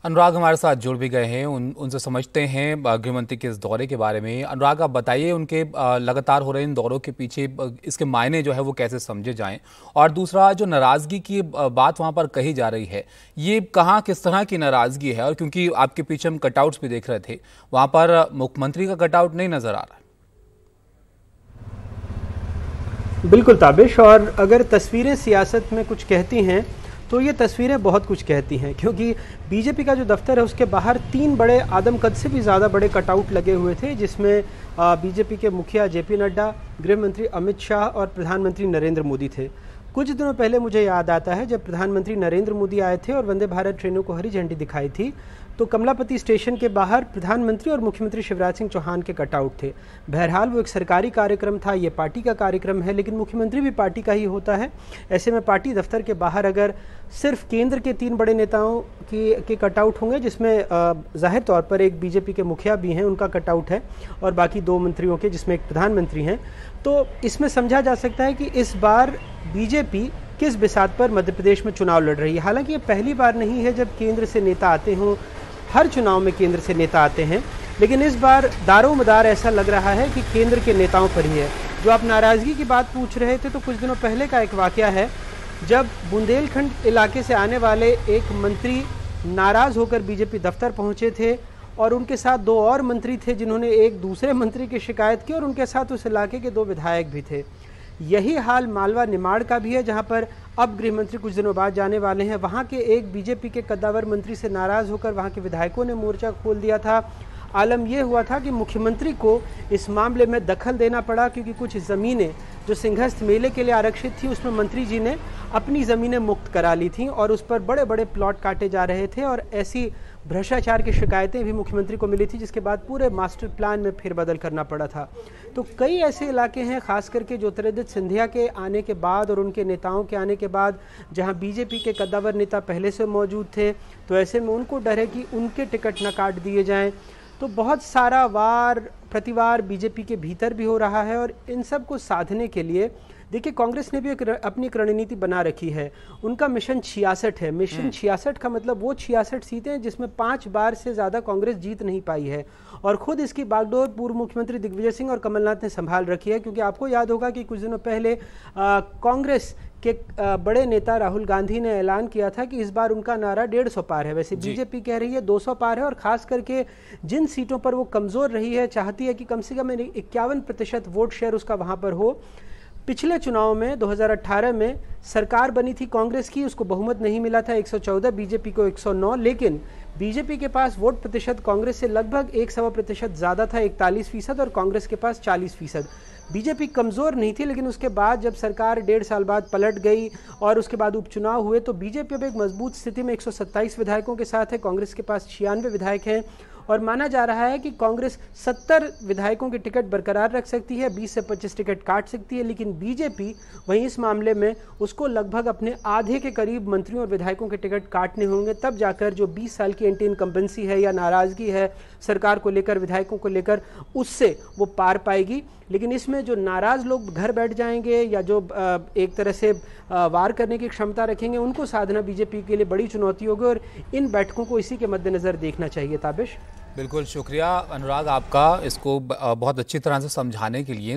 अनुराग हमारे साथ जुड़ भी गए हैं, उनसे समझते हैं गृह मंत्री के इस दौरे के बारे में। अनुराग, आप बताइए उनके लगातार हो रहे इन दौरों के पीछे इसके मायने जो है वो कैसे समझे जाएं, और दूसरा जो नाराजगी की बात वहां पर कही जा रही है, ये कहाँ किस तरह की नाराजगी है? और क्योंकि आपके पीछे हम कटआउट्स भी देख रहे थे, वहां पर मुख्यमंत्री का कटआउट नहीं नजर आ रहा है। बिल्कुल ताबिश, और अगर तस्वीरें सियासत में कुछ कहती हैं तो ये तस्वीरें बहुत कुछ कहती हैं, क्योंकि बीजेपी का जो दफ्तर है उसके बाहर 3 बड़े आदमकद से भी ज़्यादा बड़े कटआउट लगे हुए थे, जिसमें बीजेपी के मुखिया जेपी नड्डा, गृह मंत्री अमित शाह और प्रधानमंत्री नरेंद्र मोदी थे। कुछ दिनों पहले मुझे याद आता है जब प्रधानमंत्री नरेंद्र मोदी आए थे और वंदे भारत ट्रेनों को हरी झंडी दिखाई थी, तो कमलापति स्टेशन के बाहर प्रधानमंत्री और मुख्यमंत्री शिवराज सिंह चौहान के कटआउट थे। बहरहाल वो एक सरकारी कार्यक्रम था, ये पार्टी का कार्यक्रम है, लेकिन मुख्यमंत्री भी पार्टी का ही होता है। ऐसे में पार्टी दफ्तर के बाहर अगर सिर्फ केंद्र के 3 बड़े नेताओं के कटआउट होंगे, जिसमें जाहिर तौर पर एक बीजेपी के मुखिया भी हैं, उनका कटआउट है, और बाकी 2 मंत्रियों के, जिसमें एक प्रधानमंत्री हैं, तो इसमें समझा जा सकता है कि इस बार बीजेपी किस बिसात पर मध्य प्रदेश में चुनाव लड़ रही है। हालांकि ये पहली बार नहीं है जब केंद्र से नेता आते हों, हर चुनाव में केंद्र से नेता आते हैं, लेकिन इस बार दारोमदार ऐसा लग रहा है कि केंद्र के नेताओं पर ही है। जो आप नाराज़गी की बात पूछ रहे थे, तो कुछ दिनों पहले का एक वाकया है जब बुंदेलखंड इलाके से आने वाले एक मंत्री नाराज़ होकर बीजेपी दफ्तर पहुंचे थे, और उनके साथ 2 और मंत्री थे जिन्होंने एक दूसरे मंत्री की शिकायत की, और उनके साथ उस इलाके के 2 विधायक भी थे। यही हाल मालवा निमाड़ का भी है, जहां पर अब गृह मंत्री कुछ दिनों बाद जाने वाले हैं। वहां के एक बीजेपी के कद्दावर मंत्री से नाराज होकर वहां के विधायकों ने मोर्चा खोल दिया था। आलम यह हुआ था कि मुख्यमंत्री को इस मामले में दखल देना पड़ा, क्योंकि कुछ ज़मीनें जो सिंहस्थ मेले के लिए आरक्षित थी, उसमें मंत्री जी ने अपनी ज़मीनें मुक्त करा ली थीं, और उस पर बड़े बड़े प्लॉट काटे जा रहे थे, और ऐसी भ्रष्टाचार की शिकायतें भी मुख्यमंत्री को मिली थी, जिसके बाद पूरे मास्टर प्लान में फेरबदल करना पड़ा था। तो कई ऐसे इलाके हैं, खास करके ज्योतिरादित्य सिंधिया के आने के बाद और उनके नेताओं के आने के बाद, जहां बीजेपी के कद्दावर नेता पहले से मौजूद थे, तो ऐसे में उनको डर है कि उनके टिकट न काट दिए जाएं। तो बहुत सारा वार प्रतिवार बीजेपी के भीतर भी हो रहा है, और इन सब को साधने के लिए देखिए कांग्रेस ने भी अपनी एक रणनीति बना रखी है। उनका मिशन 66 है। मिशन 66 का मतलब वो 66 सीटें हैं जिसमें 5 बार से ज़्यादा कांग्रेस जीत नहीं पाई है, और खुद इसकी बागडोर पूर्व मुख्यमंत्री दिग्विजय सिंह और कमलनाथ ने संभाल रखी है। क्योंकि आपको याद होगा कि कुछ दिनों पहले कांग्रेस के बड़े नेता राहुल गांधी ने ऐलान किया था कि इस बार उनका नारा 150 पार है। वैसे बीजेपी कह रही है 200 पार है, और खास करके जिन सीटों पर वो कमज़ोर रही है, चाहती है कि कम से कम 51% वोट शेयर उसका वहाँ पर हो। पिछले चुनाव में 2018 में सरकार बनी थी कांग्रेस की, उसको बहुमत नहीं मिला था, 114, बीजेपी को 109, लेकिन बीजेपी के पास वोट प्रतिशत कांग्रेस से लगभग 1.25% ज़्यादा था, 41%, और कांग्रेस के पास 40%। बीजेपी कमज़ोर नहीं थी, लेकिन उसके बाद जब सरकार 1.5 साल बाद पलट गई और उसके बाद उपचुनाव हुए, तो बीजेपी अब एक मजबूत स्थिति में 127 विधायकों के साथ है, कांग्रेस के पास 96 विधायक हैं, और माना जा रहा है कि कांग्रेस 70 विधायकों की टिकट बरकरार रख सकती है, 20 से 25 टिकट काट सकती है, लेकिन बीजेपी वहीं इस मामले में उसको लगभग अपने आधे के करीब मंत्रियों और विधायकों के टिकट काटने होंगे, तब जाकर जो 20 साल की एंटी इनकम्बेंसी है या नाराज़गी है सरकार को लेकर, विधायकों को लेकर, उससे वो पार पाएगी। लेकिन इसमें जो नाराज़ लोग घर बैठ जाएंगे या जो एक तरह से वार करने की क्षमता रखेंगे, उनको साधना बीजेपी के लिए बड़ी चुनौती होगी, और इन बैठकों को इसी के मद्देनज़र देखना चाहिए। ताबिश, बिल्कुल शुक्रिया अनुराग आपका, इसको बहुत अच्छी तरह से समझाने के लिए।